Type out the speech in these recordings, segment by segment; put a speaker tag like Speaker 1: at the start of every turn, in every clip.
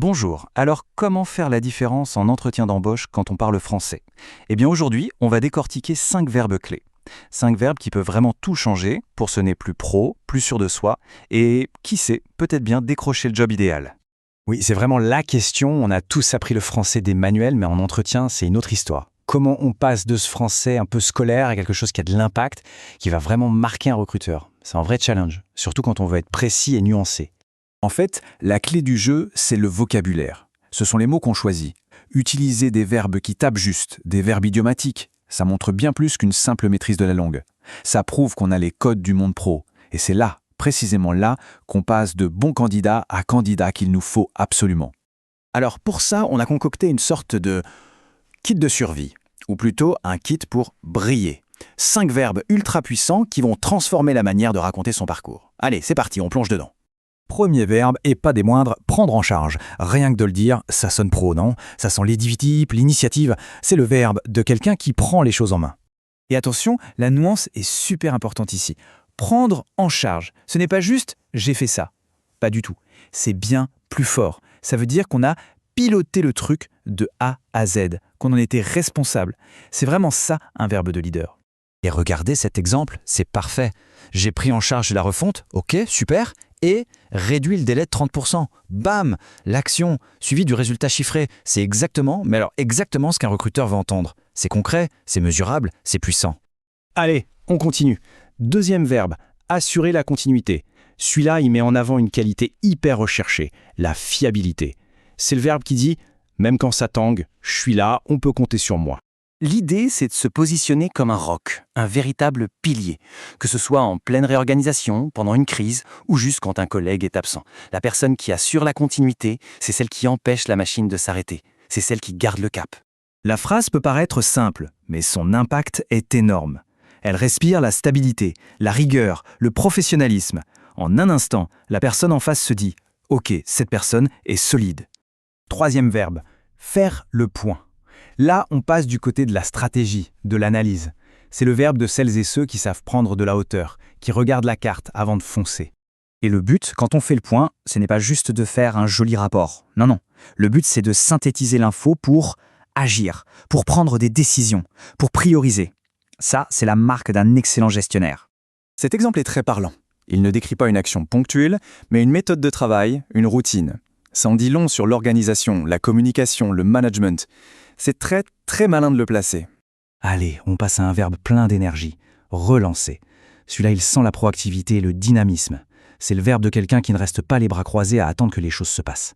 Speaker 1: Bonjour, alors comment faire la différence en entretien d'embauche quand on parle français? Eh bien aujourd'hui, on va décortiquer 5 verbes clés. 5 verbes qui peuvent vraiment tout changer pour sonner plus pro, plus sûr de soi et, qui sait, peut-être bien décrocher le job idéal.
Speaker 2: Oui, c'est vraiment la question. On a tous appris le français des manuels, mais en entretien, c'est une autre histoire. Comment on passe de ce français un peu scolaire à quelque chose qui a de l'impact, qui va vraiment marquer un recruteur? C'est un vrai challenge, surtout quand on veut être précis et nuancé.
Speaker 3: En fait, la clé du jeu, c'est le vocabulaire. Ce sont les mots qu'on choisit. Utiliser des verbes qui tapent juste, des verbes idiomatiques, ça montre bien plus qu'une simple maîtrise de la langue. Ça prouve qu'on a les codes du monde pro. Et c'est là, précisément là, qu'on passe de bons candidats à candidats qu'il nous faut absolument.
Speaker 4: Alors pour ça, on a concocté une sorte de kit de survie, ou plutôt un kit pour briller. 5 verbes ultra puissants qui vont transformer la manière de raconter son parcours. Allez, c'est parti, on plonge dedans.
Speaker 2: Premier verbe, et pas des moindres, prendre en charge. Rien que de le dire, ça sonne pro, non? Ça sent l'édifice, l'initiative. C'est le verbe de quelqu'un qui prend les choses en main.
Speaker 5: Et attention, la nuance est super importante ici. Prendre en charge, ce n'est pas juste « j'ai fait ça ». Pas du tout. C'est bien plus fort. Ça veut dire qu'on a piloté le truc de A à Z, qu'on en était responsable. C'est vraiment ça un verbe de leader.
Speaker 6: Et regardez cet exemple, c'est parfait. J'ai pris en charge la refonte, ok, super, et réduit le délai de 30%. Bam! L'action, suivie du résultat chiffré. C'est exactement ce qu'un recruteur veut entendre. C'est concret, c'est mesurable, c'est puissant.
Speaker 2: Allez, on continue. Deuxième verbe, assurer la continuité. Celui-là, il met en avant une qualité hyper recherchée, la fiabilité. C'est le verbe qui dit « même quand ça tangue, je suis là, on peut compter sur moi ».
Speaker 1: L'idée, c'est de se positionner comme un roc, un véritable pilier, que ce soit en pleine réorganisation, pendant une crise ou juste quand un collègue est absent. La personne qui assure la continuité, c'est celle qui empêche la machine de s'arrêter, c'est celle qui garde le cap.
Speaker 5: La phrase peut paraître simple, mais son impact est énorme. Elle respire la stabilité, la rigueur, le professionnalisme. En un instant, la personne en face se dit « Ok, cette personne est solide ». Troisième verbe, faire le point. Là, on passe du côté de la stratégie, de l'analyse. C'est le verbe de celles et ceux qui savent prendre de la hauteur, qui regardent la carte avant de foncer. Et le but, quand on fait le point, ce n'est pas juste de faire un joli rapport. Non, non. Le but, c'est de synthétiser l'info pour agir, pour prendre des décisions, pour prioriser. Ça, c'est la marque d'un excellent gestionnaire.
Speaker 3: Cet exemple est très parlant. Il ne décrit pas une action ponctuelle, mais une méthode de travail, une routine. Ça en dit long sur l'organisation, la communication, le management. C'est très, très malin de le placer.
Speaker 2: Allez, on passe à un verbe plein d'énergie, relancer. Celui-là, il sent la proactivité et le dynamisme. C'est le verbe de quelqu'un qui ne reste pas les bras croisés à attendre que les choses se passent.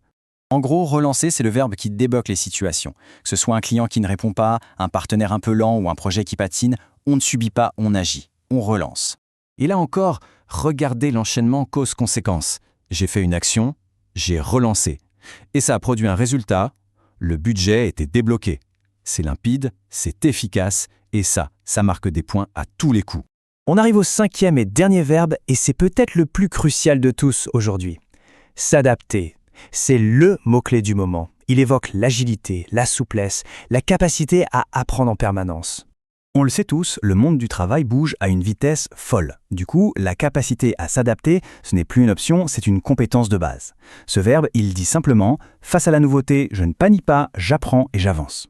Speaker 4: En gros, relancer, c'est le verbe qui débloque les situations. Que ce soit un client qui ne répond pas, un partenaire un peu lent ou un projet qui patine, on ne subit pas, on agit, on relance. Et là encore, regardez l'enchaînement cause-conséquence. J'ai fait une action, j'ai relancé. Et ça a produit un résultat, le budget était débloqué. C'est limpide, c'est efficace, et ça marque des points à tous les coups.
Speaker 5: On arrive au cinquième et dernier verbe, et c'est peut-être le plus crucial de tous aujourd'hui. S'adapter. C'est le mot-clé du moment. Il évoque l'agilité, la souplesse, la capacité à apprendre en permanence. On le sait tous, le monde du travail bouge à une vitesse folle. Du coup, la capacité à s'adapter, ce n'est plus une option, c'est une compétence de base. Ce verbe, il dit simplement « face à la nouveauté, je ne panie pas, j'apprends et j'avance ».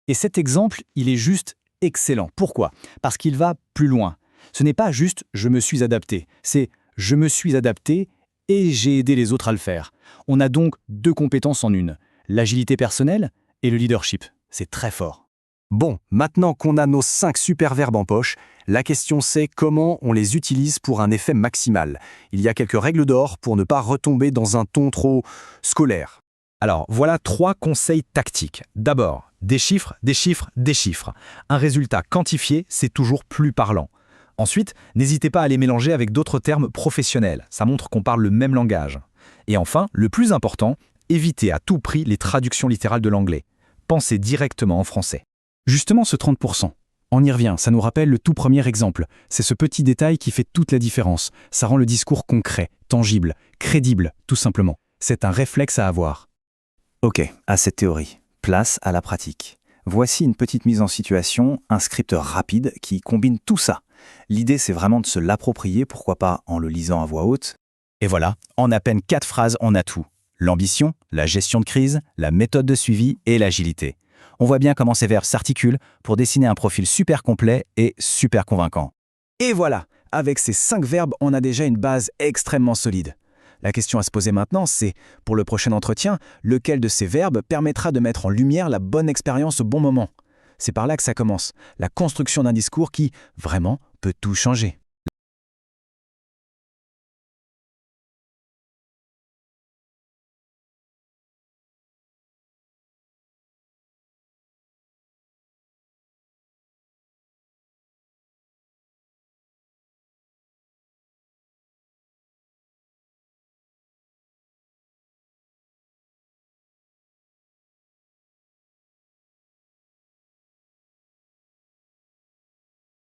Speaker 5: Et cet exemple, il est juste excellent. Pourquoi? Parce qu'il va plus loin. Ce n'est pas juste « je me suis adapté », c'est « je me suis adapté et j'ai aidé les autres à le faire ». On a donc 2 compétences en une, l'agilité personnelle et le leadership. C'est très fort.
Speaker 3: Bon, maintenant qu'on a nos 5 super verbes en poche, la question c'est comment on les utilise pour un effet maximal. Il y a quelques règles d'or pour ne pas retomber dans un ton trop scolaire.
Speaker 2: Alors, voilà 3 conseils tactiques. D'abord, des chiffres, des chiffres, des chiffres. Un résultat quantifié, c'est toujours plus parlant. Ensuite, n'hésitez pas à les mélanger avec d'autres termes professionnels. Ça montre qu'on parle le même langage. Et enfin, le plus important, évitez à tout prix les traductions littérales de l'anglais. Pensez directement en français. Justement, ce 30%. On y revient, ça nous rappelle le tout premier exemple. C'est ce petit détail qui fait toute la différence. Ça rend le discours concret, tangible, crédible, tout simplement. C'est un réflexe à avoir.
Speaker 4: Ok, à cette théorie. Place à la pratique. Voici une petite mise en situation, un script rapide qui combine tout ça. L'idée, c'est vraiment de se l'approprier, pourquoi pas en le lisant à voix haute. Et voilà, en à peine 4 phrases, on a tout. l'ambition, la gestion de crise, la méthode de suivi et l'agilité. On voit bien comment ces verbes s'articulent pour dessiner un profil super complet et super convaincant.
Speaker 2: Et voilà, avec ces 5 verbes, on a déjà une base extrêmement solide. La question à se poser maintenant, c'est, pour le prochain entretien, lequel de ces verbes permettra de mettre en lumière la bonne expérience au bon moment? C'est par là que ça commence, la construction d'un discours qui, vraiment, peut tout changer.